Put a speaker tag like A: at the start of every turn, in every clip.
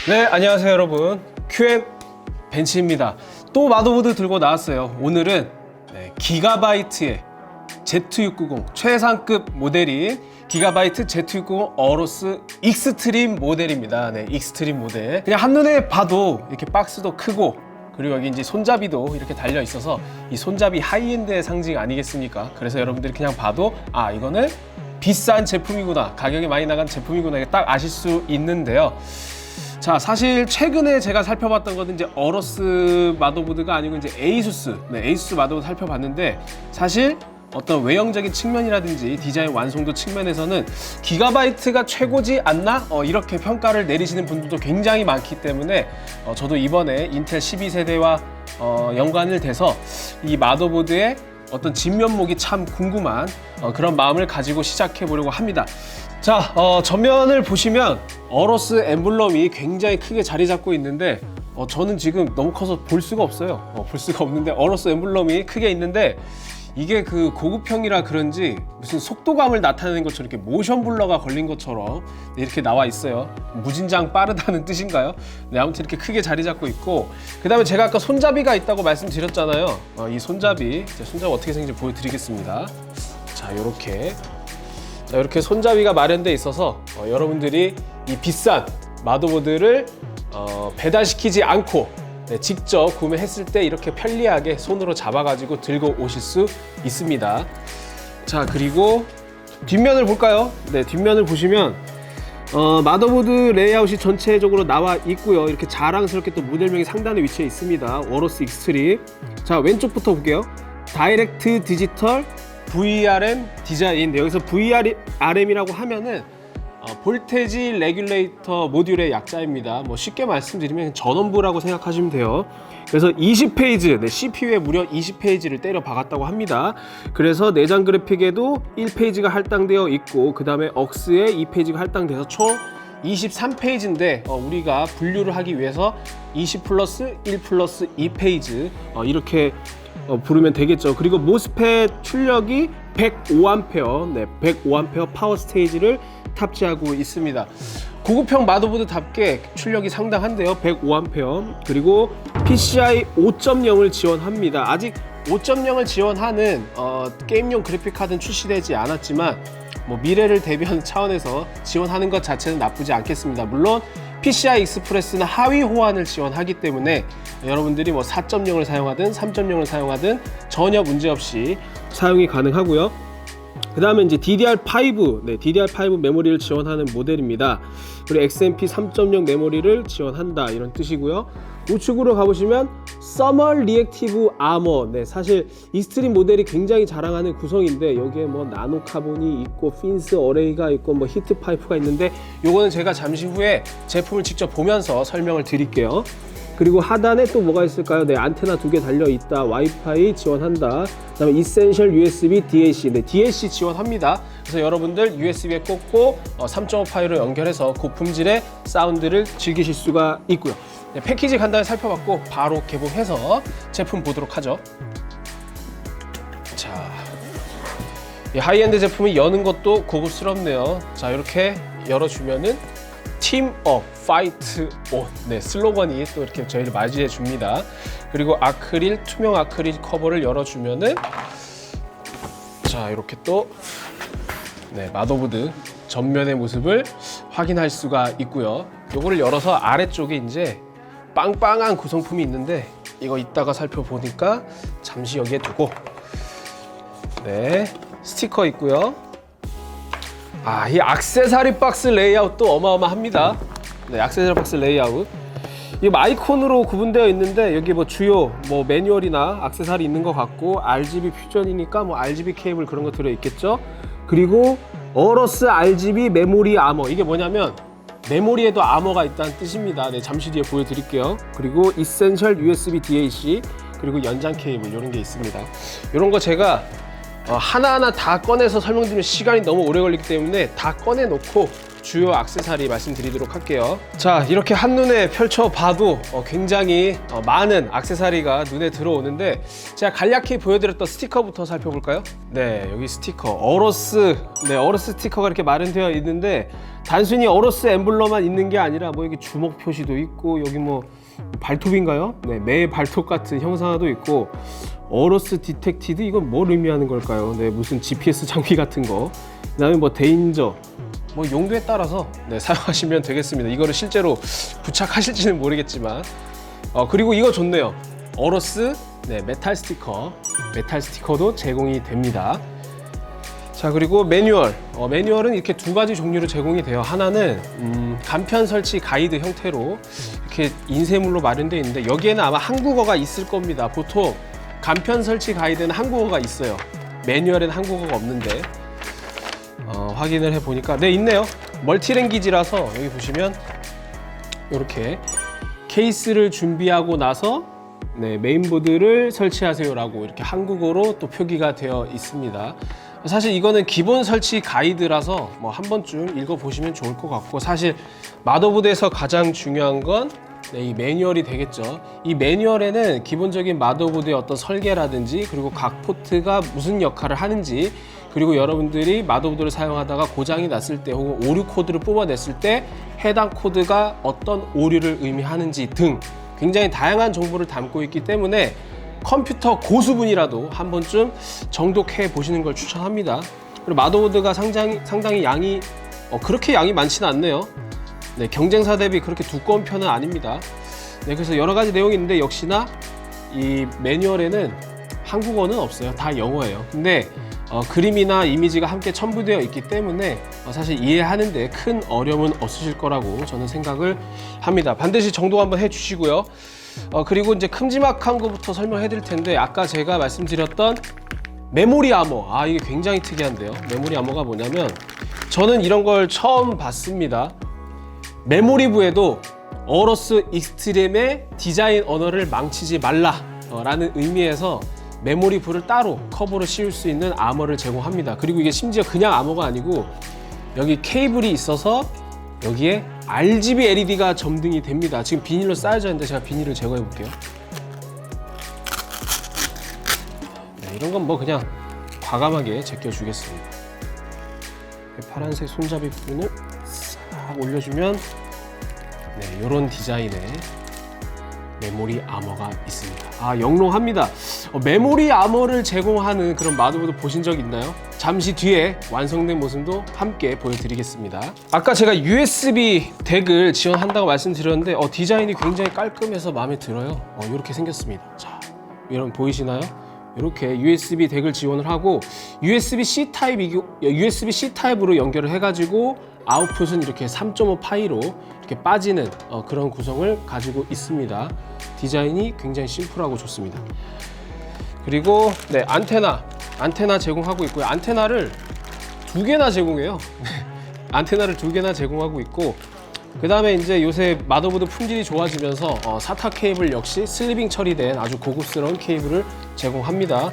A: 네, 안녕하세요 여러분. QM 벤치입니다. 또 마더보드 들고 나왔어요. 오늘은 기가바이트의 Z690 최상급 모델인 기가바이트 Z690 어로스 익스트림 모델입니다. 네, 익스트림 모델. 그냥 한눈에 봐도 이렇게 박스도 크고, 그리고 여기 이제 손잡이도 이렇게 달려 있어서 이 손잡이 하이엔드의 상징 아니겠습니까? 그래서 여러분들이 그냥 봐도 아, 이거는 비싼 제품이구나, 가격이 많이 나간 제품이구나, 이게 딱 아실 수 있는데요. 자, 사실 최근에 제가 살펴봤던 것은 이제 어로스 마더보드가 아니고 이제 에이수스, 에이수스 마더보드 살펴봤는데, 사실 어떤 외형적인 측면이라든지 디자인 완성도 측면에서는 기가바이트가 최고지 않나? 이렇게 평가를 내리시는 분들도 굉장히 많기 때문에 저도 이번에 인텔 12세대와 연관을 돼서 이 마더보드의 어떤 진면목이 참 궁금한 그런 마음을 가지고 시작해 보려고 합니다. 자, 전면을 보시면 어로스 엠블럼이 굉장히 크게 자리 잡고 있는데, 저는 지금 너무 커서 볼 수가 없어요. 볼 수가 없는데 어로스 엠블럼이 크게 있는데, 이게 그 고급형이라 그런지 무슨 속도감을 나타내는 것처럼 이렇게 모션 블러가 걸린 것처럼 이렇게 나와 있어요. 무진장 빠르다는 뜻인가요? 네, 아무튼 이렇게 크게 자리 잡고 있고, 그 다음에 제가 아까 손잡이가 있다고 말씀드렸잖아요. 이 손잡이, 손잡이 어떻게 생긴지 보여드리겠습니다. 자, 이렇게 손잡이가 마련되어 있어서 여러분들이 이 비싼 마더보드를 배달시키지 않고 직접 구매했을 때 이렇게 편리하게 손으로 잡아가지고 들고 오실 수 있습니다. 자, 그리고 뒷면을 볼까요? 네, 뒷면을 보시면 마더보드 레이아웃이 전체적으로 나와 있고요. 이렇게 자랑스럽게 또 모델명이 상단에 위치해 있습니다. 어로스 익스트림. 자, 왼쪽부터 볼게요. 다이렉트 디지털 VRM 디자인. 여기서 VRM이라고 하면은 볼테지 레귤레이터 모듈의 약자입니다. 쉽게 말씀드리면 전원부라고 생각하시면 돼요. 그래서 20페이지, CPU에 무려 20페이지를 때려 박았다고 합니다. 그래서 내장 그래픽에도 1페이지가 할당되어 있고, 그 다음에 억스에 2페이지가 할당돼서 총 23페이지인데 우리가 분류를 하기 위해서 20 플러스 1 플러스 2페이지 이렇게 부르면 되겠죠. 그리고 모스펫 출력이 105A, 105A 파워 스테이지를 탑재하고 있습니다. 고급형 마더보드답게 출력이 상당한데요. 105A. 그리고 PCI 5.0을 지원합니다. 아직 5.0을 지원하는 게임용 그래픽카드는 출시되지 않았지만 미래를 대비하는 차원에서 지원하는 것 자체는 나쁘지 않겠습니다. 물론 PCI 익스프레스는 하위 호환을 지원하기 때문에 여러분들이 4.0을 사용하든 3.0을 사용하든 전혀 문제없이 사용이 가능하고요. 그 다음에 이제 DDR5, DDR5 메모리를 지원하는 모델입니다. 그리고 XMP 3.0 메모리를 지원한다, 이런 뜻이고요. 우측으로 가보시면 Thermal Reactive Armor. 사실 익스트림 모델이 굉장히 자랑하는 구성인데, 여기에 나노 카본이 있고 핀스 어레이가 있고 히트 파이프가 있는데, 요거는 제가 잠시 후에 제품을 직접 보면서 설명을 드릴게요. 그리고 하단에 또 뭐가 있을까요? 안테나 2개 달려있다. 와이파이 지원한다. 그 다음에 Essential USB DAC. DAC 지원합니다. 그래서 여러분들 USB에 꽂고 3.5 파일로 연결해서 고품질의 사운드를 즐기실 수가 있고요. 패키지 간단히 살펴봤고 바로 개봉해서 제품 보도록 하죠. 자, 이 하이엔드 제품이 여는 것도 고급스럽네요. 자, 이렇게 열어주면은 팀 업, 파이트 온, 슬로건이 또 이렇게 저희를 맞이해 줍니다. 그리고 아크릴, 투명 아크릴 커버를 열어주면은, 자, 이렇게 또 마더보드 전면의 모습을 확인할 수가 있고요. 요거를 열어서 아래쪽에 이제 빵빵한 구성품이 있는데, 이거 이따가 살펴보니까 잠시 여기에 두고, 스티커 있고요. 이 액세서리 박스 레이아웃도 어마어마합니다. 액세서리 박스 레이아웃. 이 아이콘으로 구분되어 있는데, 여기 주요 매뉴얼이나 액세서리 있는 것 같고, RGB 퓨전이니까 RGB 케이블 그런 거 들어 있겠죠. 그리고 어로스 RGB 메모리 아머. 이게 뭐냐면 메모리에도 아머가 있다는 뜻입니다. 잠시 뒤에 보여드릴게요. 그리고 Essential USB DAC, 그리고 연장 케이블 이런 게 있습니다. 이런 거 제가 하나하나 다 꺼내서 설명드리면 시간이 너무 오래 걸리기 때문에 다 꺼내놓고 주요 액세서리 말씀드리도록 할게요. 자, 이렇게 한눈에 펼쳐봐도 굉장히 많은 액세서리가 눈에 들어오는데, 제가 간략히 보여드렸던 스티커부터 살펴볼까요? 네, 여기 스티커 어로스, 네, 어로스 스티커가 이렇게 마련되어 있는데, 단순히 어로스 엠블럼만 있는 게 아니라 뭐 여기 주먹 표시도 있고, 여기 뭐 발톱인가요? 네, 매 발톱 같은 형상도 있고, 어로스 디텍티드, 이건 뭘 의미하는 걸까요? 네, 무슨 GPS 장비 같은 거. 그다음에 뭐 데인저, 뭐 용도에 따라서 네, 사용하시면 되겠습니다. 이거를 실제로 부착하실지는 모르겠지만, 그리고 이거 좋네요. 어로스 네, 메탈 스티커도 제공이 됩니다. 자, 그리고 매뉴얼. 매뉴얼은 이렇게 두 가지 종류로 제공이 돼요. 하나는 간편 설치 가이드 형태로 이렇게 인쇄물로 마련되어 있는데, 여기에는 아마 한국어가 있을 겁니다. 보통 간편 설치 가이드는 한국어가 있어요. 매뉴얼에는 한국어가 없는데, 확인을 해보니까 네, 있네요. 멀티랭귀지라서 여기 보시면 이렇게 케이스를 준비하고 나서 네, 메인보드를 설치하세요 라고 이렇게 한국어로 또 표기가 되어 있습니다. 사실 이거는 기본 설치 가이드라서 뭐 한 번쯤 읽어보시면 좋을 것 같고, 사실 마더보드에서 가장 중요한 건 네, 이 매뉴얼이 되겠죠. 이 매뉴얼에는 기본적인 마더보드의 어떤 설계라든지, 그리고 각 포트가 무슨 역할을 하는지, 그리고 여러분들이 마더보드를 사용하다가 고장이 났을 때 혹은 오류 코드를 뽑아냈을 때 해당 코드가 어떤 오류를 의미하는지 등 굉장히 다양한 정보를 담고 있기 때문에 컴퓨터 고수분이라도 한 번쯤 정독해 보시는 걸 추천합니다. 그리고 마더보드가 상당히 양이 그렇게 양이 많지는 않네요. 네, 경쟁사 대비 그렇게 두꺼운 편은 아닙니다. 네, 그래서 여러 가지 내용이 있는데, 역시나 이 매뉴얼에는 한국어는 없어요. 다 영어예요. 근데 그림이나 이미지가 함께 첨부되어 있기 때문에 사실 이해하는데 큰 어려움은 없으실 거라고 저는 생각을 합니다. 반드시 정독 한번 해주시고요. 그리고 이제 큼지막한 것부터 설명해 드릴 텐데, 아까 제가 말씀드렸던 메모리 아머, 이게 굉장히 특이한데요. 메모리 아머가 뭐냐면, 저는 이런 걸 처음 봤습니다. 메모리부에도 어로스 익스트림의 디자인 언어를 망치지 말라 라는 의미에서 메모리부를 따로 커버로 씌울 수 있는 아머를 제공합니다. 그리고 이게 심지어 그냥 아머가 아니고 여기 케이블이 있어서 여기에 RGB LED가 점등이 됩니다. 지금 비닐로 쌓여져 있는데 제가 비닐을 제거해 볼게요. 네, 이런 건 뭐 그냥 과감하게 제껴주겠습니다. 파란색 손잡이 부분을 싹 올려주면 네, 이런 디자인의 메모리 아머가 있습니다. 영롱합니다. 메모리 아머를 제공하는 그런 마더보드 보신 적 있나요? 잠시 뒤에 완성된 모습도 함께 보여드리겠습니다. 아까 제가 USB 덱을 지원한다고 말씀드렸는데 디자인이 굉장히 깔끔해서 마음에 들어요. 이렇게 생겼습니다. 자, 여러분 보이시나요? 이렇게 USB 덱을 지원을 하고 USB-C 타입으로 연결을 해가지고 아웃풋은 이렇게 3.5 파이로 이렇게 빠지는 그런 구성을 가지고 있습니다. 디자인이 굉장히 심플하고 좋습니다. 그리고 네, 안테나 제공하고 있고요. 안테나를 2개나 제공해요. 안테나를 2개나 제공하고 있고, 그 다음에 이제 요새 마더보드 품질이 좋아지면서 사타 케이블 역시 슬리빙 처리된 아주 고급스러운 케이블을 제공합니다.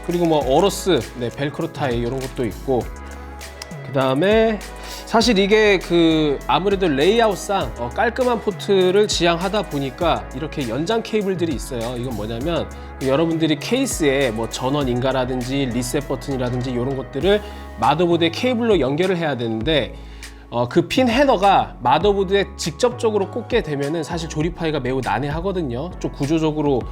A: 그리고 뭐 어로스, 네, 벨크로 타이 이런 것도 있고, 그 다음에 사실 이게 아무래도 레이아웃상 깔끔한 포트를 지향하다 보니까 이렇게 연장 케이블들이 있어요. 이건 뭐냐면 여러분들이 케이스에 뭐 전원 인가라든지 리셋 버튼이라든지 이런 것들을 마더보드에 케이블로 연결을 해야 되는데, 그 핀 헤더가 마더보드에 직접적으로 꽂게 되면은 사실 조립하기가 매우 난해하거든요. 좀 구조적으로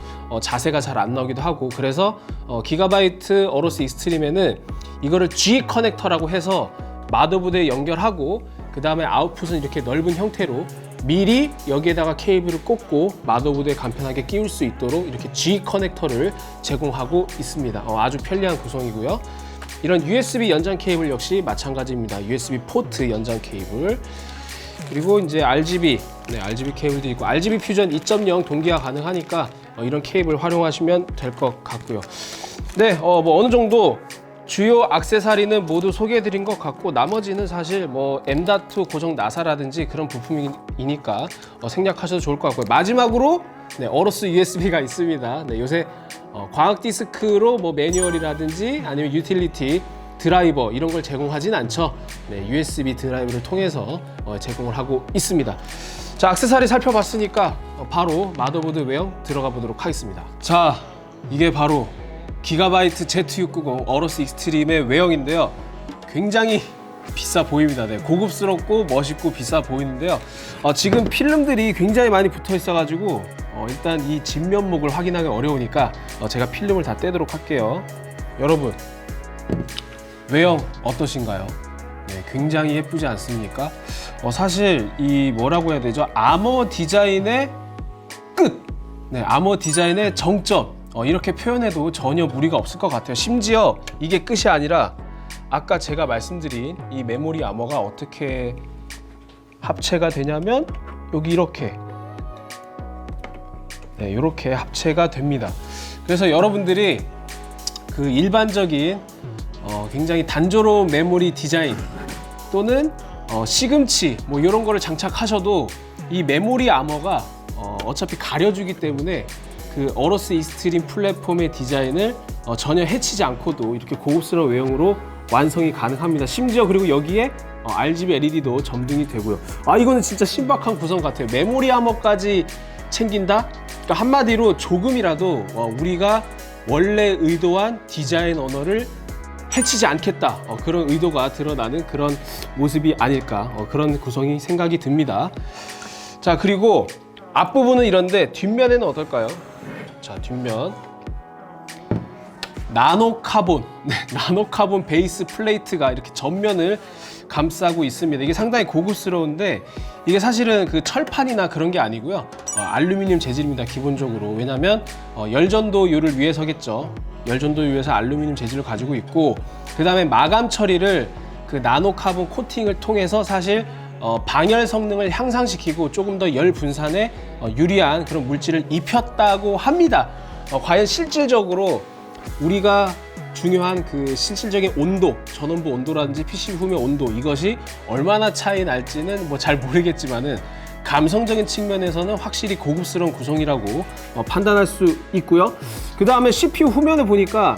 A: 자세가 잘 안 나오기도 하고, 그래서 기가바이트 어로스 익스트림에는 이거를 G 커넥터라고 해서 마더보드에 연결하고, 그 다음에 아웃풋은 이렇게 넓은 형태로 미리 여기에다가 케이블을 꽂고 마더보드에 간편하게 끼울 수 있도록 이렇게 G 커넥터를 제공하고 있습니다. 아주 편리한 구성이고요. 이런 USB 연장 케이블 역시 마찬가지입니다. USB 포트 연장 케이블. 그리고 이제 RGB 케이블도 있고, RGB 퓨전 2.0 동기화 가능하니까 이런 케이블 활용하시면 될 것 같고요. 네, 뭐 어느 정도 주요 액세서리는 모두 소개해드린 것 같고, 나머지는 사실 뭐 M.2 고정 나사라든지 그런 부품이니까 생략하셔도 좋을 것 같고요. 마지막으로 네, 어로스 USB가 있습니다. 네, 요새 광학 디스크로 뭐 매뉴얼이라든지 아니면 유틸리티 드라이버 이런 걸 제공하진 않죠. 네, USB 드라이브를 통해서 제공을 하고 있습니다. 자, 액세서리 살펴봤으니까 바로 마더보드 외형 들어가 보도록 하겠습니다. 자, 이게 바로 기가바이트 Z690 어로스 익스트림의 외형인데요. 굉장히 비싸 보입니다. 네, 고급스럽고 멋있고 비싸 보이는데요. 지금 필름들이 굉장히 많이 붙어 있어가지고 일단 이 진면목을 확인하기 어려우니까 제가 필름을 다 떼도록 할게요. 여러분, 외형 어떠신가요? 네, 굉장히 예쁘지 않습니까? 사실 이 뭐라고 해야 되죠? 아머 디자인의 끝! 네, 아머 디자인의 정점! 이렇게 표현해도 전혀 무리가 없을 것 같아요. 심지어 이게 끝이 아니라 아까 제가 말씀드린 이 메모리 아머가 어떻게 합체가 되냐면 여기 이렇게 네, 이렇게 합체가 됩니다. 그래서 여러분들이 그 일반적인 굉장히 단조로운 메모리 디자인 또는 시금치 뭐 이런 거를 장착하셔도 이 메모리 아머가 어차피 가려주기 때문에 그 어로스 익스트림 플랫폼의 디자인을 전혀 해치지 않고도 이렇게 고급스러운 외형으로 완성이 가능합니다. 심지어 그리고 여기에 RGB LED도 점등이 되고요. 이거는 진짜 신박한 구성 같아요. 메모리 아머까지 챙긴다? 그러니까 한마디로 조금이라도 우리가 원래 의도한 디자인 언어를 해치지 않겠다, 그런 의도가 드러나는 그런 모습이 아닐까, 그런 구성이 생각이 듭니다. 자, 그리고 앞부분은 이런데 뒷면에는 어떨까요? 자, 뒷면 나노카본, 네, 나노카본 베이스 플레이트가 이렇게 전면을 감싸고 있습니다. 이게 상당히 고급스러운데 이게 사실은 그 철판이나 그런 게 아니고요. 알루미늄 재질입니다. 기본적으로. 왜냐하면 열전도율을 위해서겠죠. 열전도율 위해서 알루미늄 재질을 가지고 있고, 그 다음에 마감 처리를 그 나노카본 코팅을 통해서 사실 방열 성능을 향상시키고 조금 더 열 분산에 유리한 그런 물질을 입혔다고 합니다. 과연 실질적으로 우리가 중요한 그 실질적인 온도, 전원부 온도라든지 PCB 후면 온도, 이것이 얼마나 차이 날지는 뭐 잘 모르겠지만은 감성적인 측면에서는 확실히 고급스러운 구성이라고 판단할 수 있고요. 그 다음에 CPU 후면에 보니까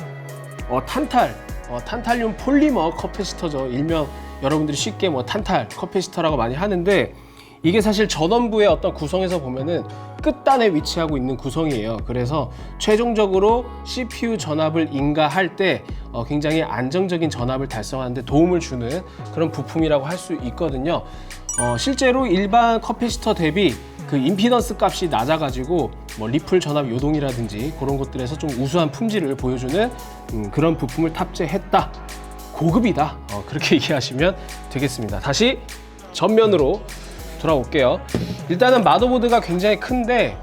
A: 탄탈륨 폴리머 커패시터죠. 일명 여러분들이 쉽게 뭐 탄탈 커패시터라고 많이 하는데, 이게 사실 전원부의 어떤 구성에서 보면은 끝단에 위치하고 있는 구성이에요. 그래서 최종적으로 CPU 전압을 인가할 때 굉장히 안정적인 전압을 달성하는 데 도움을 주는 그런 부품이라고 할 수 있거든요. 실제로 일반 커패시터 대비 그 임피던스 값이 낮아가지고 뭐 리플 전압 요동이라든지 그런 것들에서 좀 우수한 품질을 보여주는 그런 부품을 탑재했다. 고급이다. 그렇게 얘기하시면 되겠습니다. 다시 전면으로 돌아올게요. 일단은 마더보드가 굉장히 큰데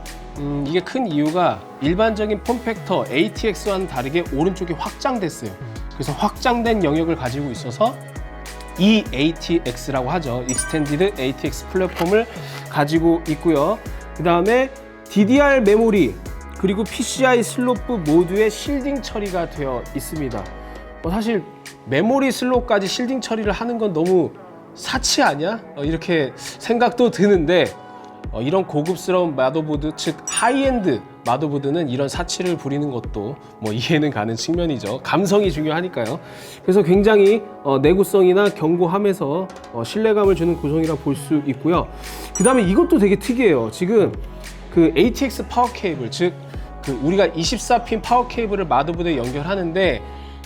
A: 이게 큰 이유가 일반적인 폼팩터 ATX와는 다르게 오른쪽이 확장됐어요. 그래서 확장된 영역을 가지고 있어서 EATX라고 하죠. Extended ATX 플랫폼을 가지고 있고요. 그 다음에 DDR 메모리 그리고 PCI 슬롯부 모두에 실딩 처리가 되어 있습니다. 사실 메모리 슬롯까지 실딩 처리를 하는 건 너무 사치 아니야? 이렇게 생각도 드는데 이런 고급스러운 마더보드, 즉 하이엔드 마더보드는 이런 사치를 부리는 것도 뭐 이해는 가는 측면이죠. 감성이 중요하니까요. 그래서 굉장히 내구성이나 견고함에서 신뢰감을 주는 구성이라 볼 수 있고요. 그 다음에 이것도 되게 특이해요. 지금 그 ATX 파워 케이블, 즉 그 우리가 24핀 파워 케이블을 마더보드에 연결하는데,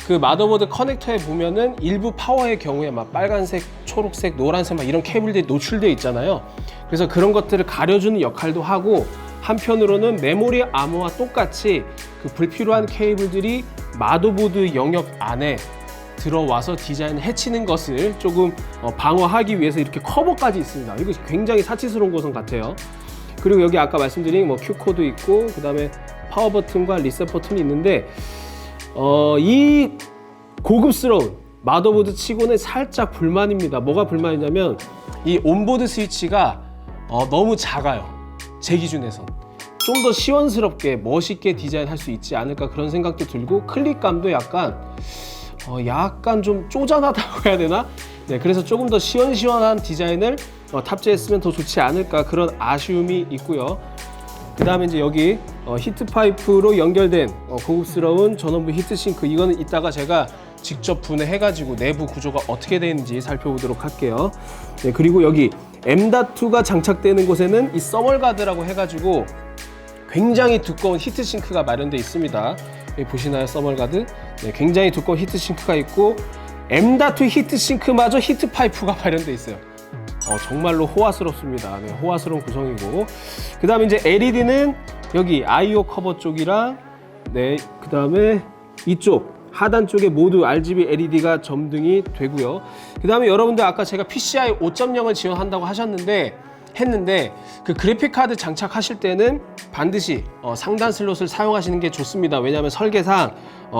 A: 그 마더보드 커넥터에 보면은 일부 파워의 경우에 막 빨간색, 초록색, 노란색 막 이런 케이블들이 노출되어 있잖아요. 그래서 그런 것들을 가려주는 역할도 하고, 한편으로는 메모리 아머와 똑같이 그 불필요한 케이블들이 마더보드 영역 안에 들어와서 디자인을 해치는 것을 조금 방어하기 위해서 이렇게 커버까지 있습니다. 이거 굉장히 사치스러운 구성 같아요. 그리고 여기 아까 말씀드린 뭐 Q코드 있고, 그 다음에 파워 버튼과 리셋 버튼이 있는데, 이 고급스러운 마더보드 치고는 살짝 불만입니다. 뭐가 불만이냐면 이 온보드 스위치가 너무 작아요. 제 기준에선 좀 더 시원스럽게 멋있게 디자인할 수 있지 않을까 그런 생각도 들고, 클릭감도 약간 좀 쪼잔하다고 해야 되나? 네, 그래서 조금 더 시원시원한 디자인을 탑재했으면 더 좋지 않을까 그런 아쉬움이 있고요. 그 다음에 이제 여기 히트 파이프로 연결된 고급스러운 전원부 히트싱크, 이거는 이따가 제가 직접 분해해가지고 내부 구조가 어떻게 되는지 살펴보도록 할게요. 네, 그리고 여기 M.2가 장착되는 곳에는 이 서멀가드라고 해가지고 굉장히 두꺼운 히트싱크가 마련되어 있습니다. 여기 보시나요, 서멀가드? 네, 굉장히 두꺼운 히트싱크가 있고 M.2 히트싱크마저 히트파이프가 마련되어 있어요. 정말로 호화스럽습니다. 네, 호화스러운 구성이고, 그 다음에 이제 LED는 여기 I/O 커버 쪽이랑, 네, 그 다음에 이쪽 하단 쪽에 모두 RGB LED가 점등이 되고요. 그 다음에 여러분들 아까 제가 PCI 5.0을 지원한다고 했는데 그 그래픽 카드 장착하실 때는 반드시 상단 슬롯을 사용하시는 게 좋습니다. 왜냐하면 설계상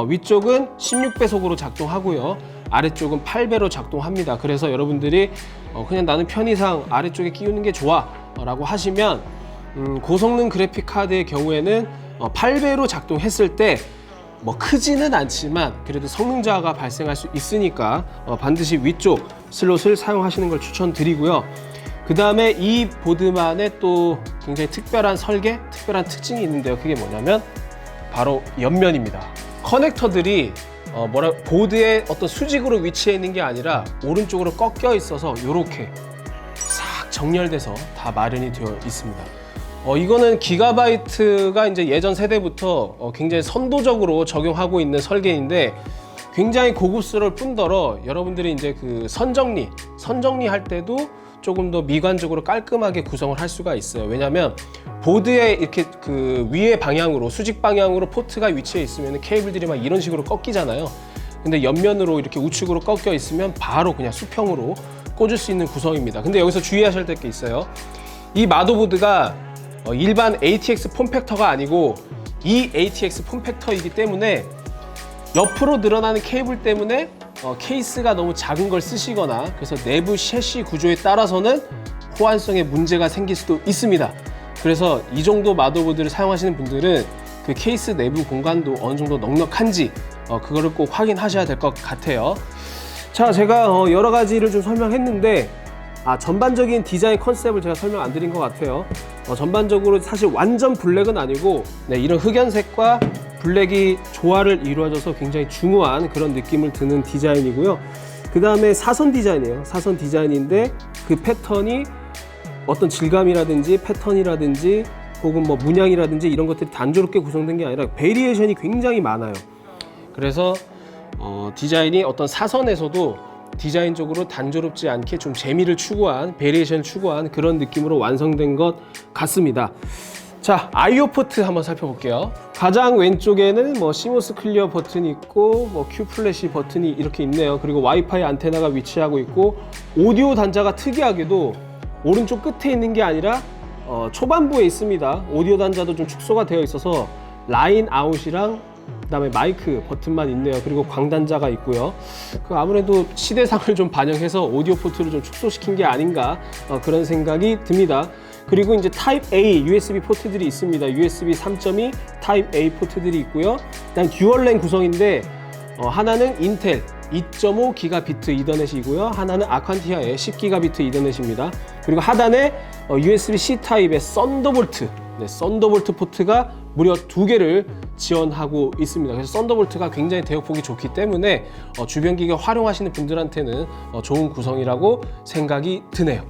A: 위쪽은 16배속으로 작동하고요, 아래쪽은 8배로 작동합니다. 그래서 여러분들이 그냥 나는 편의상 아래쪽에 끼우는 게 좋아 라고 하시면 고성능 그래픽 카드의 경우에는 8배로 작동했을 때 뭐 크지는 않지만 그래도 성능 저하가 발생할 수 있으니까 반드시 위쪽 슬롯을 사용하시는 걸 추천드리고요. 그 다음에 이 보드만의 또 굉장히 특별한 설계, 특별한 특징이 있는데요. 그게 뭐냐면 바로 옆면입니다. 커넥터들이 보드의 어떤 수직으로 위치해 있는 게 아니라 오른쪽으로 꺾여 있어서 이렇게 싹 정렬돼서 다 마련이 되어 있습니다. 이거는 기가바이트가 이제 예전 세대부터 굉장히 선도적으로 적용하고 있는 설계인데 굉장히 고급스러울 뿐더러 여러분들이 이제 그 선정리할 때도 조금 더 미관적으로 깔끔하게 구성을 할 수가 있어요. 왜냐하면 보드에 이렇게 그 위의 방향으로, 수직 방향으로 포트가 위치해 있으면 케이블들이 막 이런 식으로 꺾이잖아요. 근데 옆면으로 이렇게 우측으로 꺾여 있으면 바로 그냥 수평으로 꽂을 수 있는 구성입니다. 근데 여기서 주의하셔야 될 게 있어요. 이 마더보드가 일반 ATX 폼팩터가 아니고 이 ATX 폼팩터이기 때문에 옆으로 늘어나는 케이블 때문에 케이스가 너무 작은 걸 쓰시거나 그래서 내부 셰시 구조에 따라서는 호환성에 문제가 생길 수도 있습니다. 그래서 이 정도 마더보드를 사용하시는 분들은 그 케이스 내부 공간도 어느 정도 넉넉한지 그거를 꼭 확인하셔야 될 것 같아요. 자, 제가 여러 가지를 좀 설명했는데 전반적인 디자인 컨셉을 제가 설명 안 드린 것 같아요. 전반적으로 사실 완전 블랙은 아니고 이런 흑연색과 블랙이 조화를 이루어져서 굉장히 중후한 그런 느낌을 드는 디자인이고요. 그 다음에 사선 디자인이에요. 사선 디자인인데 그 패턴이 어떤 질감이라든지 패턴이라든지 혹은 뭐 문양이라든지 이런 것들이 단조롭게 구성된 게 아니라 베리에이션이 굉장히 많아요. 그래서 디자인이 어떤 사선에서도 디자인적으로 단조롭지 않게 좀 재미를 추구한, 베리에이션을 추구한 그런 느낌으로 완성된 것 같습니다. 자, I/O 포트 한번 살펴볼게요. 가장 왼쪽에는 뭐 시모스 클리어 버튼이 있고 뭐 Q 플래시 버튼이 이렇게 있네요. 그리고 와이파이 안테나가 위치하고 있고 오디오 단자가 특이하게도 오른쪽 끝에 있는 게 아니라 초반부에 있습니다. 오디오 단자도 좀 축소가 되어 있어서 라인 아웃이랑 그다음에 마이크 버튼만 있네요. 그리고 광단자가 있고요. 아무래도 시대상을 좀 반영해서 오디오 포트를 좀 축소시킨 게 아닌가 그런 생각이 듭니다. 그리고 이제 타입 A USB 포트들이 있습니다. USB 3.2 타입 A 포트들이 있고요. 일단 듀얼랜 구성인데 하나는 인텔 2.5 기가비트 이더넷이고요. 하나는 아칸티아의 10 기가비트 이더넷입니다. 그리고 하단에 USB-C 타입의 썬더볼트, 썬더볼트 포트가 무려 2개를 지원하고 있습니다. 그래서 썬더볼트가 굉장히 대역폭이 좋기 때문에 주변 기계 활용하시는 분들한테는 좋은 구성이라고 생각이 드네요.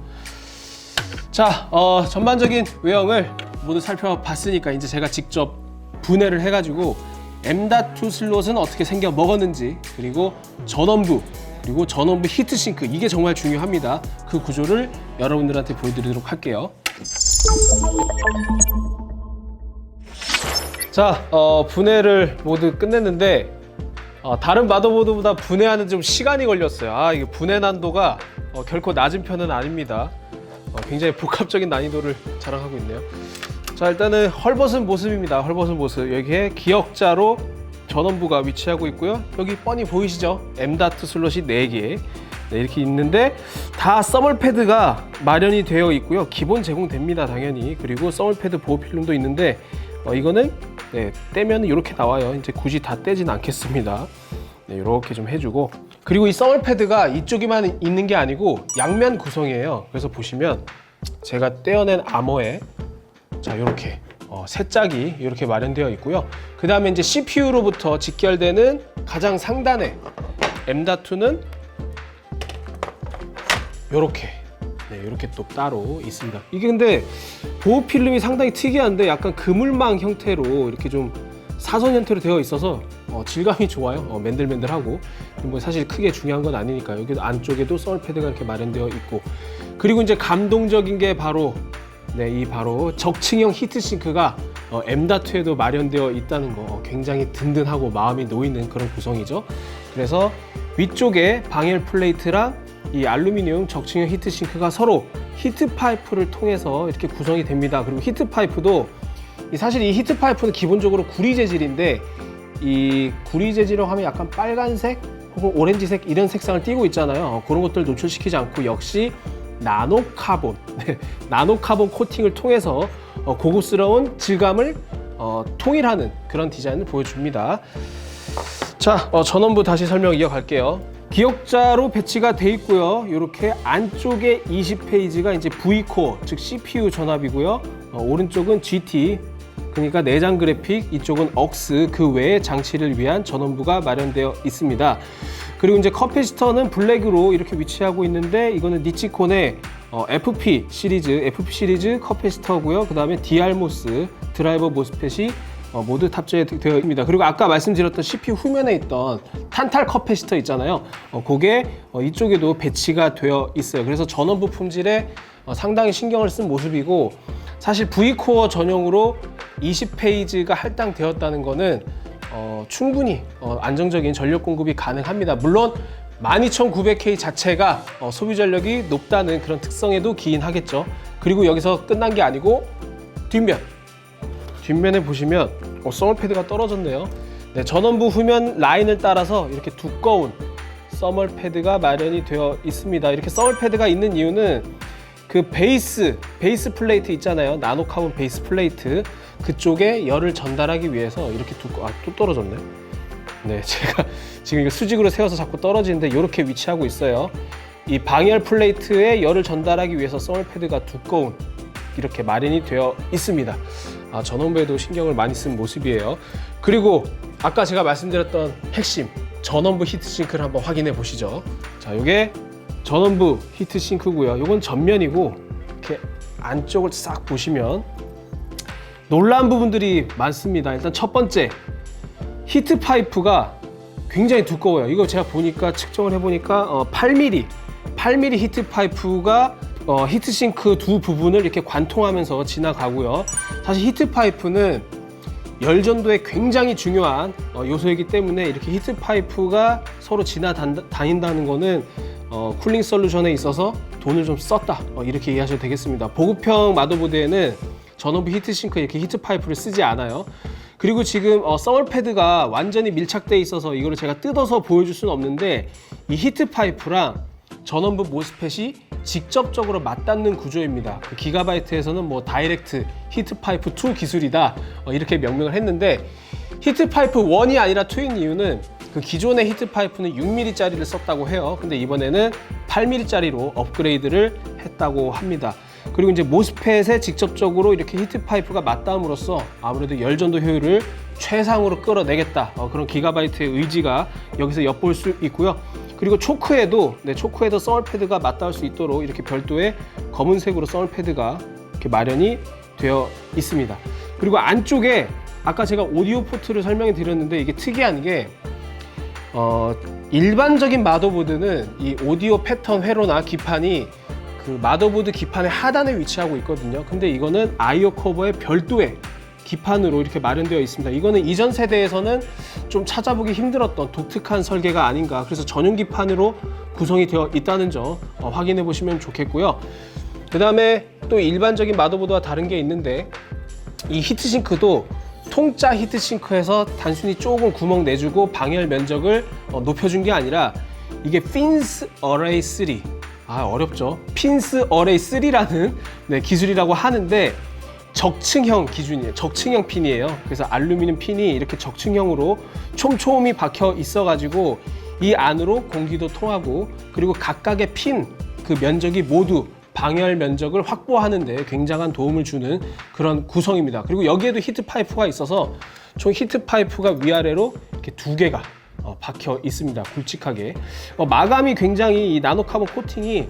A: 자, 전반적인 외형을 모두 살펴봤으니까 이제 제가 직접 분해를 해가지고 M.2 슬롯은 어떻게 생겨 먹었는지, 그리고 전원부 히트싱크, 이게 정말 중요합니다. 그 구조를 여러분들한테 보여드리도록 할게요. 자, 분해를 모두 끝냈는데 다른 마더보드보다 분해하는 좀 시간이 걸렸어요. 이게 분해 난도가 결코 낮은 편은 아닙니다. 굉장히 복합적인 난이도를 자랑하고 있네요. 자, 일단은 헐벗은 모습입니다. 헐벗은 모습. 여기에 기역자로 전원부가 위치하고 있고요. 여기 뻔히 보이시죠? M.2 슬롯이 4개 이렇게 있는데 다 써멀 패드가 마련이 되어 있고요. 기본 제공됩니다, 당연히. 그리고 써멀 패드 보호 필름도 있는데 이거는 떼면 이렇게 나와요. 이제 굳이 다 떼진 않겠습니다. 이렇게 좀 해주고, 그리고 이 써멀 패드가 이쪽에만 있는 게 아니고 양면 구성이에요. 그래서 보시면 제가 떼어낸 아머에 자, 이렇게 세 짝이 이렇게 마련되어 있고요. 그 다음에 이제 CPU로부터 직결되는 가장 상단에 M.2는 요렇게 이렇게 또 따로 있습니다. 이게 근데 보호 필름이 상당히 특이한데 약간 그물망 형태로 이렇게 좀 사선 형태로 되어 있어서 질감이 좋아요. 맨들맨들하고 뭐 사실 크게 중요한 건 아니니까. 여기 안쪽에도 썰 패드가 이렇게 마련되어 있고, 그리고 이제 감동적인 게 바로 이 바로 적층형 히트싱크가 M.2에도 마련되어 있다는 거. 굉장히 든든하고 마음이 놓이는 그런 구성이죠. 그래서 위쪽에 방열 플레이트랑 이 알루미늄 적층형 히트싱크가 서로 히트 파이프를 통해서 이렇게 구성이 됩니다. 그리고 히트 파이프도 사실 이 히트 파이프는 기본적으로 구리 재질인데, 이 구리 재질이라고 하면 약간 빨간색 혹은 오렌지색 이런 색상을 띠고 있잖아요. 그런 것들 노출시키지 않고 역시 나노카본, 나노카본 코팅을 통해서 고급스러운 질감을 통일하는 그런 디자인을 보여줍니다. 자, 전원부 다시 설명 이어갈게요. 기억자로 배치가 돼 있고요. 이렇게 안쪽에 20페이지가 이제 V코어, 즉 CPU 전압이고요. 오른쪽은 GT, 그러니까 내장 그래픽, 이쪽은 억스, 그 외의 장치를 위한 전원부가 마련되어 있습니다. 그리고 이제 커패시터는 블랙으로 이렇게 위치하고 있는데, 이거는 니치콘의 FP 시리즈 커패시터고요. 그 다음에 DRMOS 드라이버 모스펫이 모두 탑재되어 있습니다. 그리고 아까 말씀드렸던 CPU 후면에 있던 탄탈 커패시터 있잖아요. 그게 이쪽에도 배치가 되어 있어요. 그래서 전원부 품질에 상당히 신경을 쓴 모습이고, 사실 V코어 전용으로 20페이지가 할당되었다는 거는 충분히 안정적인 전력 공급이 가능합니다. 물론 12900K 자체가 소비 전력이 높다는 그런 특성에도 기인하겠죠. 그리고 여기서 끝난 게 아니고 뒷면에 보시면 서멀 패드가 떨어졌네요. 전원부 후면 라인을 따라서 이렇게 두꺼운 서멀 패드가 마련이 되어 있습니다. 이렇게 서멀 패드가 있는 이유는 그 베이스 플레이트 있잖아요. 나노 카본 베이스 플레이트, 그쪽에 열을 전달하기 위해서 이렇게 또 떨어졌네. 제가 지금 이거 수직으로 세워서 자꾸 떨어지는데 이렇게 위치하고 있어요. 이 방열 플레이트에 열을 전달하기 위해서 서멀 패드가 두꺼운 이렇게 마련이 되어 있습니다. 전원부에도 신경을 많이 쓴 모습이에요. 그리고 아까 제가 말씀드렸던 핵심 전원부 히트싱크를 한번 확인해 보시죠. 자, 이게 전원부 히트싱크고요. 이건 전면이고, 이렇게 안쪽을 싹 보시면 놀라운 부분들이 많습니다. 일단 첫 번째, 히트 파이프가 굉장히 두꺼워요. 이거 제가 보니까 측정을 해보니까 8mm 히트 파이프가 히트싱크 두 부분을 이렇게 관통하면서 지나가고요. 사실 히트 파이프는 열 전도에 굉장히 중요한 요소이기 때문에 이렇게 히트 파이프가 서로 지나다닌다는 거는 쿨링 솔루션에 있어서 돈을 좀 썼다, 이렇게 이해하셔도 되겠습니다. 보급형 마더보드에는 전원부 히트싱크에 이렇게 히트 파이프를 쓰지 않아요. 그리고 지금 서멀 패드가 완전히 밀착되어 있어서 이거를 제가 뜯어서 보여줄 수는 없는데, 이 히트 파이프랑 전원부 모스펫이 직접적으로 맞닿는 구조입니다. 그 기가바이트에서는 뭐 다이렉트 히트 파이프 2 기술이다, 이렇게 명명을 했는데, 히트 파이프 1이 아니라 2인 이유는 그 기존의 히트 파이프는 6mm짜리를 썼다고 해요. 근데 이번에는 8mm짜리로 업그레이드를 했다고 합니다. 그리고 이제 모스펫에 직접적으로 이렇게 히트 파이프가 맞닿음으로써 아무래도 열 전도 효율을 최상으로 끌어내겠다, 그런 기가바이트의 의지가 여기서 엿볼 수 있고요. 그리고 초크에도 서멀 패드가 맞닿을 수 있도록 이렇게 별도의 검은색으로 서멀 패드가 이렇게 마련이 되어 있습니다. 그리고 안쪽에 아까 제가 오디오 포트를 설명해 드렸는데, 이게 특이한 게 일반적인 마더보드는 이 오디오 패턴 회로나 기판이 그 마더보드 기판의 하단에 위치하고 있거든요. 근데 이거는 아이오 커버의 별도의 기판으로 이렇게 마련되어 있습니다. 이거는 이전 세대에서는 좀 찾아보기 힘들었던 독특한 설계가 아닌가, 그래서 전용 기판으로 구성이 되어 있다는 점 확인해 보시면 좋겠고요. 그 다음에 또 일반적인 마더보드와 다른 게 있는데, 이 히트싱크도 통짜 히트싱크에서 단순히 조금 구멍 내주고 방열 면적을 높여준 게 아니라, 이게 핀스 어레이 3, 어렵죠. 핀스 어레이 3라는 기술이라고 하는데, 적층형 기준이에요. 적층형 핀이에요. 그래서 알루미늄 핀이 이렇게 적층형으로 촘촘히 박혀 있어가지고 이 안으로 공기도 통하고, 그리고 각각의 핀 그 면적이 모두 방열 면적을 확보하는 데 굉장한 도움을 주는 그런 구성입니다. 그리고 여기에도 히트 파이프가 있어서 총 히트 파이프가 위아래로 이렇게 두 개가 박혀 있습니다. 굵직하게. 마감이 굉장히 이 나노카본 코팅이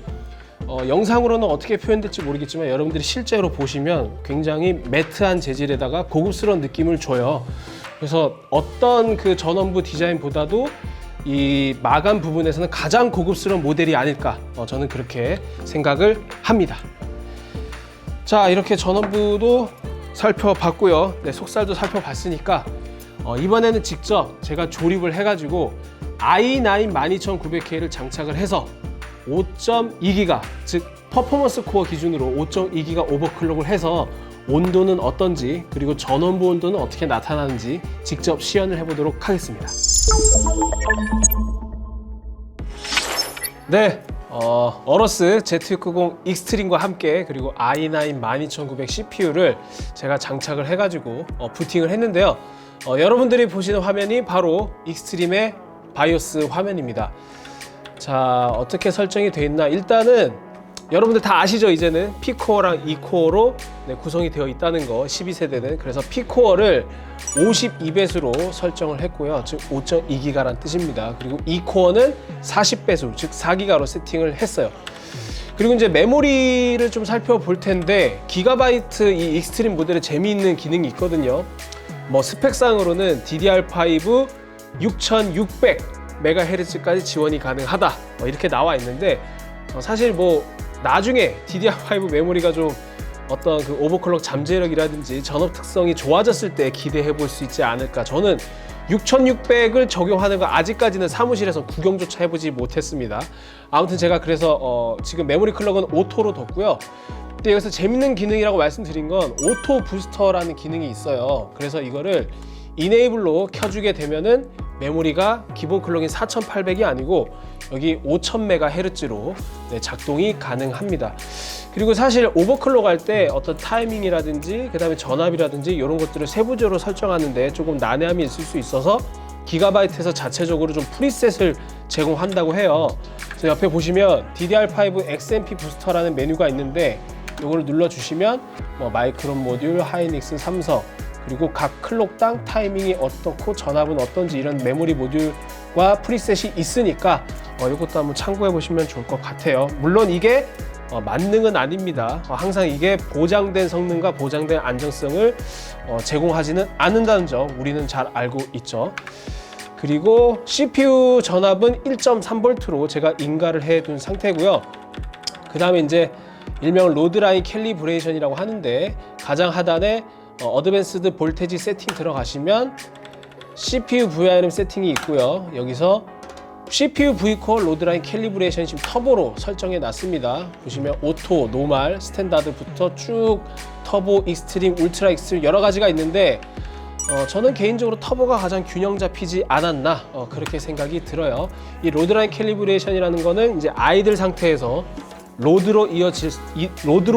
A: 영상으로는 어떻게 표현될지 모르겠지만 여러분들이 실제로 보시면 굉장히 매트한 재질에다가 고급스러운 느낌을 줘요. 그래서 어떤 그 전원부 디자인보다도 이 마감 부분에서는 가장 고급스러운 모델이 아닐까, 저는 그렇게 생각을 합니다. 자, 이렇게 전원부도 살펴봤고요. 네, 속살도 살펴봤으니까 이번에는 직접 제가 조립을 해가지고 i9 12900K를 장착을 해서 5.2기가, 즉 퍼포먼스 코어 기준으로 5.2기가 오버클럭을 해서 온도는 어떤지, 그리고 전원부 온도는 어떻게 나타나는지 직접 시연을 해보도록 하겠습니다. 네, 어러스 Z690 익스트림과 함께 그리고 i9 12900 CPU를 제가 장착을 해가지고 부팅을 했는데요. 여러분들이 보시는 화면이 바로 익스트림의 바이오스 화면입니다. 자, 어떻게 설정이 되어 있나. 일단은 여러분들 다 아시죠? 이제는 P코어랑 E코어로 구성이 되어 있다는 거, 12세대는. 그래서 P코어를 52배수로 설정을 했고요. 즉 5.2기가란 뜻입니다. 그리고 E코어는 40배수, 즉 4기가로 세팅을 했어요. 그리고 이제 메모리를 좀 살펴볼 텐데, 기가바이트 이 익스트림 모델에 재미있는 기능이 있거든요. 스펙상으로는 DDR5 6600MHz까지 지원이 가능하다, 이렇게 나와 있는데, 사실 나중에 DDR5 메모리가 좀 어떤 그 오버클럭 잠재력이라든지 전업 특성이 좋아졌을 때 기대해 볼 수 있지 않을까. 저는 6600을 적용하는 거 아직까지는 사무실에서 구경조차 해보지 못했습니다. 아무튼 제가 그래서 지금 메모리 클럭은 오토로 뒀고요. 근데 여기서 재밌는 기능이라고 말씀드린 건 오토 부스터라는 기능이 있어요. 그래서 이거를 이네이블로 켜주게 되면은 메모리가 기본 클럭인 4800이 아니고 여기 5000MHz로 작동이 가능합니다. 그리고 사실 오버클럭 할 때 어떤 타이밍이라든지 그 다음에 전압이라든지 이런 것들을 세부적으로 설정하는데 조금 난해함이 있을 수 있어서 기가바이트에서 자체적으로 좀 프리셋을 제공한다고 해요. 그래서 옆에 보시면 DDR5 XMP 부스터라는 메뉴가 있는데 이거를 눌러주시면 마이크론 모듈, 하이닉스, 삼성, 그리고 각 클럭당 타이밍이 어떻고 전압은 어떤지 이런 메모리 모듈과 프리셋이 있으니까 이것도 한번 참고해 보시면 좋을 것 같아요. 물론 이게 만능은 아닙니다. 항상 이게 보장된 성능과 보장된 안정성을 제공하지는 않는다는 점 우리는 잘 알고 있죠. 그리고 CPU 전압은 1.3V로 제가 인가를 해둔 상태고요. 그 다음에 이제 일명 로드라인 캘리브레이션이라고 하는데, 가장 하단에 어드밴스드 볼테지 세팅 들어가시면 CPU VRM 세팅이 있고요. 여기서 CPU V코어 로드라인 캘리브레이션 지금 터보로 설정해 놨습니다. 보시면 오토, 노말, 스탠다드부터 쭉 터보, 익스트림, 울트라 익스트림 여러 가지가 있는데 저는 개인적으로 터보가 가장 균형 잡히지 않았나 그렇게 생각이 들어요. 이 로드라인 캘리브레이션이라는 거는 이제 아이들 상태에서 로드로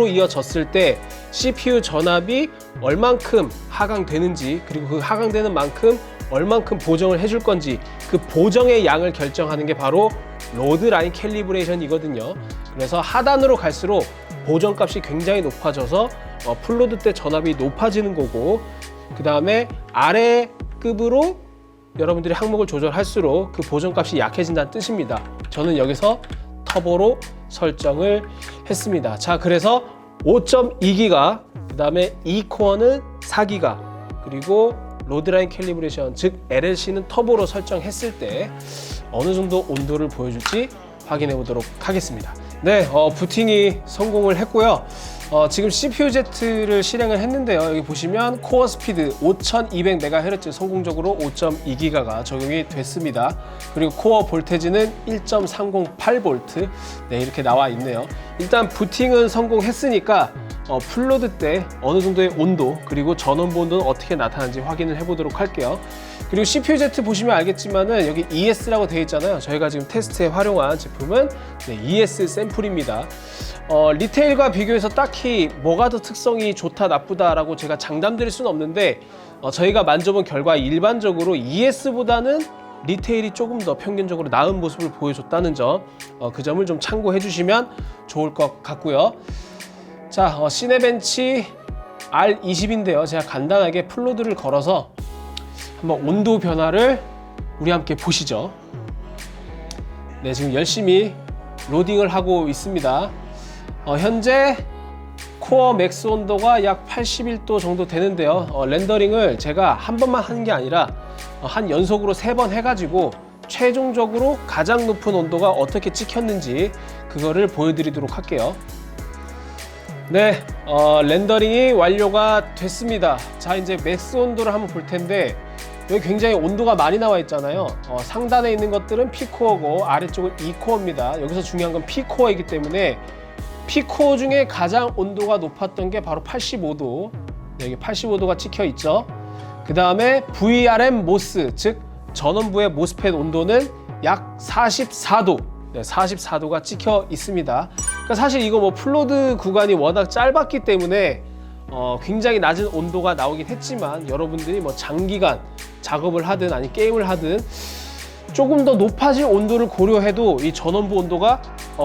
A: 이어졌을 때 CPU 전압이 얼만큼 하강되는지, 그리고 그 하강되는 만큼 얼만큼 보정을 해줄 건지, 그 보정의 양을 결정하는 게 바로 로드라인 캘리브레이션이거든요. 그래서 하단으로 갈수록 보정값이 굉장히 높아져서 풀로드 때 전압이 높아지는 거고, 그 다음에 아래 급으로 여러분들이 항목을 조절할수록 그 보정값이 약해진다는 뜻입니다. 저는 여기서 터보로 설정을 했습니다. 자, 그래서 5.2기가, 그 다음에 E코어는 4기가, 그리고 로드라인 캘리브레이션, 즉 LLC는 터보로 설정했을 때 어느 정도 온도를 보여줄지 확인해 보도록 하겠습니다. 네, 부팅이 성공을 했고요. 지금 CPU-Z를 실행을 했는데요. 여기 보시면 코어 스피드 5200MHz 성공적으로 5.2기가가 적용이 됐습니다. 그리고 코어 볼테지는 1.308V 이렇게 나와 있네요. 일단 부팅은 성공했으니까 풀로드 때 어느 정도의 온도, 그리고 전원부 온도는 어떻게 나타나는지 확인을 해보도록 할게요. 그리고 CPU-Z 보시면 알겠지만은 여기 ES라고 되어 있잖아요. 저희가 지금 테스트에 활용한 제품은 ES 샘플입니다. 리테일과 비교해서 딱히 뭐가 더 특성이 좋다 나쁘다라고 제가 장담드릴 수는 없는데, 저희가 만져본 결과 일반적으로 ES보다는 리테일이 조금 더 평균적으로 나은 모습을 보여줬다는 점, 그 점을 좀 참고해 주시면 좋을 것 같고요. 자, 시네벤치 R20인데요. 제가 간단하게 플로드를 걸어서 한번 온도 변화를 우리 함께 보시죠. 네, 지금 열심히 로딩을 하고 있습니다. 현재 코어 맥스 온도가 약 81도 정도 되는데요. 렌더링을 제가 한 번만 하는 게 아니라 한 연속으로 3번 해가지고 최종적으로 가장 높은 온도가 어떻게 찍혔는지 그거를 보여드리도록 할게요. 네, 렌더링이 완료가 됐습니다. 자, 이제 맥스 온도를 한번 볼 텐데 여기 굉장히 온도가 많이 나와 있잖아요. 상단에 있는 것들은 P코어고 아래쪽은 E코어입니다. 여기서 중요한 건 P코어이기 때문에 P코어 중에 가장 온도가 높았던 게 바로 85도. 네, 여기 85도가 찍혀 있죠. 그 다음에 VRM 모스, 즉 전원부의 모스펫 온도는 약 44도. 네, 44도가 찍혀 있습니다. 그러니까 사실 이거 뭐 플로드 구간이 워낙 짧았기 때문에 굉장히 낮은 온도가 나오긴 했지만 여러분들이 뭐 장기간 작업을 하든 아니 게임을 하든 조금 더 높아질 온도를 고려해도 이 전원부 온도가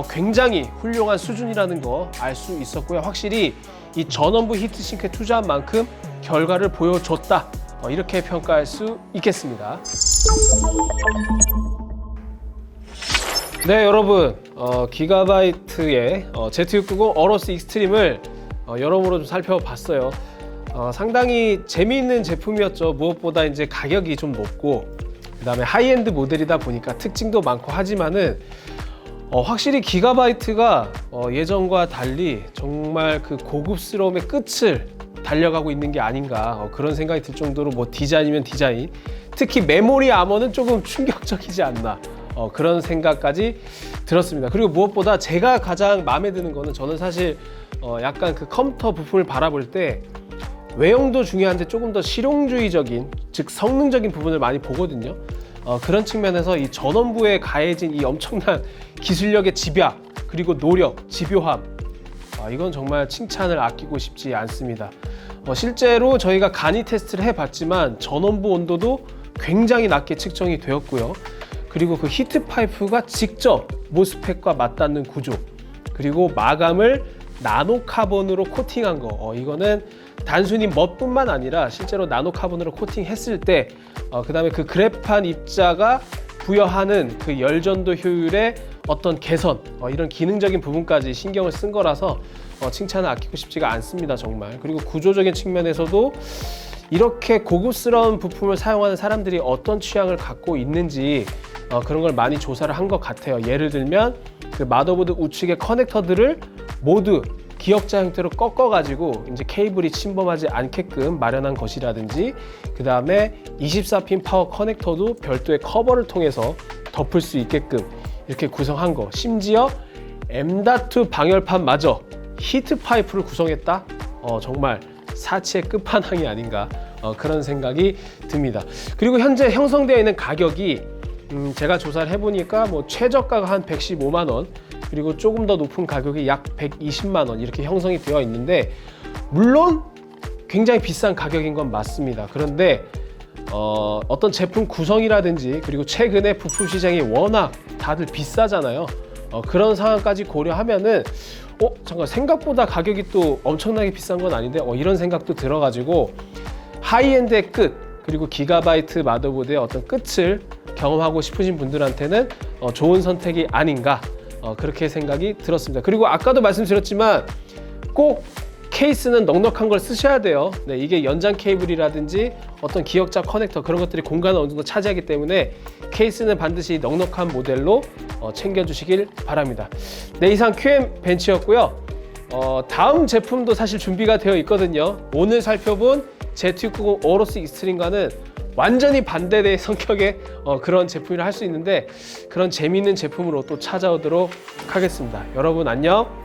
A: 굉장히 훌륭한 수준이라는 거 알 수 있었고요. 확실히 이 전원부 히트싱크에 투자한 만큼 결과를 보여줬다. 이렇게 평가할 수 있겠습니다. 네, 여러분, 기가바이트의 Z690 어로스 익스트림을 여러모로 좀 살펴봤어요. 상당히 재미있는 제품이었죠. 무엇보다 이제 가격이 좀 높고 그 다음에 하이엔드 모델이다 보니까 특징도 많고 하지만은 확실히 기가바이트가 예전과 달리 정말 그 고급스러움의 끝을 달려가고 있는 게 아닌가 그런 생각이 들 정도로 뭐 디자인이면 디자인, 특히 메모리 아머는 조금 충격적이지 않나 그런 생각까지 들었습니다. 그리고 무엇보다 제가 가장 마음에 드는 거는 저는 사실 약간 그 컴퓨터 부품을 바라볼 때 외형도 중요한데 조금 더 실용주의적인, 즉 성능적인 부분을 많이 보거든요. 그런 측면에서 이 전원부에 가해진 이 엄청난 기술력의 집약, 그리고 노력, 집요함, 이건 정말 칭찬을 아끼고 싶지 않습니다. 실제로 저희가 간이 테스트를 해봤지만 전원부 온도도 굉장히 낮게 측정이 되었고요. 그리고 그 히트 파이프가 직접 모스펫과 맞닿는 구조, 그리고 마감을 나노카본으로 코팅한 거, 이거는 단순히 멋뿐만 아니라 실제로 나노카본으로 코팅했을 때 그 다음에 그 그래판 입자가 부여하는 그 열전도 효율의 어떤 개선, 이런 기능적인 부분까지 신경을 쓴 거라서 칭찬을 아끼고 싶지가 않습니다, 정말. 그리고 구조적인 측면에서도 이렇게 고급스러운 부품을 사용하는 사람들이 어떤 취향을 갖고 있는지 그런 걸 많이 조사를 한 것 같아요. 예를 들면 그 마더보드 우측의 커넥터들을 모두 기역자 형태로 꺾어가지고 이제 케이블이 침범하지 않게끔 마련한 것이라든지, 그 다음에 24핀 파워 커넥터도 별도의 커버를 통해서 덮을 수 있게끔 이렇게 구성한 거, 심지어 M.2 방열판마저 히트 파이프를 구성했다? 정말 사치의 끝판왕이 아닌가 그런 생각이 듭니다. 그리고 현재 형성되어 있는 가격이 제가 조사를 해보니까 뭐 최저가가 한 115만 원, 그리고 조금 더 높은 가격이 약 120만 원 이렇게 형성이 되어 있는데, 물론 굉장히 비싼 가격인 건 맞습니다. 그런데 어떤 제품 구성이라든지 그리고 최근에 부품 시장이 워낙 다들 비싸잖아요. 그런 상황까지 고려하면은 잠깐 생각보다 가격이 또 엄청나게 비싼 건 아닌데 이런 생각도 들어가지고 하이엔드의 끝, 그리고 기가바이트 마더보드의 어떤 끝을 경험하고 싶으신 분들한테는 좋은 선택이 아닌가 그렇게 생각이 들었습니다. 그리고 아까도 말씀드렸지만 꼭 케이스는 넉넉한 걸 쓰셔야 돼요. 네, 이게 연장 케이블이라든지 어떤 기역자 커넥터 그런 것들이 공간을 어느 정도 차지하기 때문에 케이스는 반드시 넉넉한 모델로 챙겨주시길 바랍니다. 네, 이상 QM 벤치였고요. 다음 제품도 사실 준비가 되어 있거든요. 오늘 살펴본 Z690 어로스 익스트림과는 완전히 반대의 성격의 그런 제품이라 할 수 있는데, 그런 재미있는 제품으로 또 찾아오도록 하겠습니다. 여러분 안녕.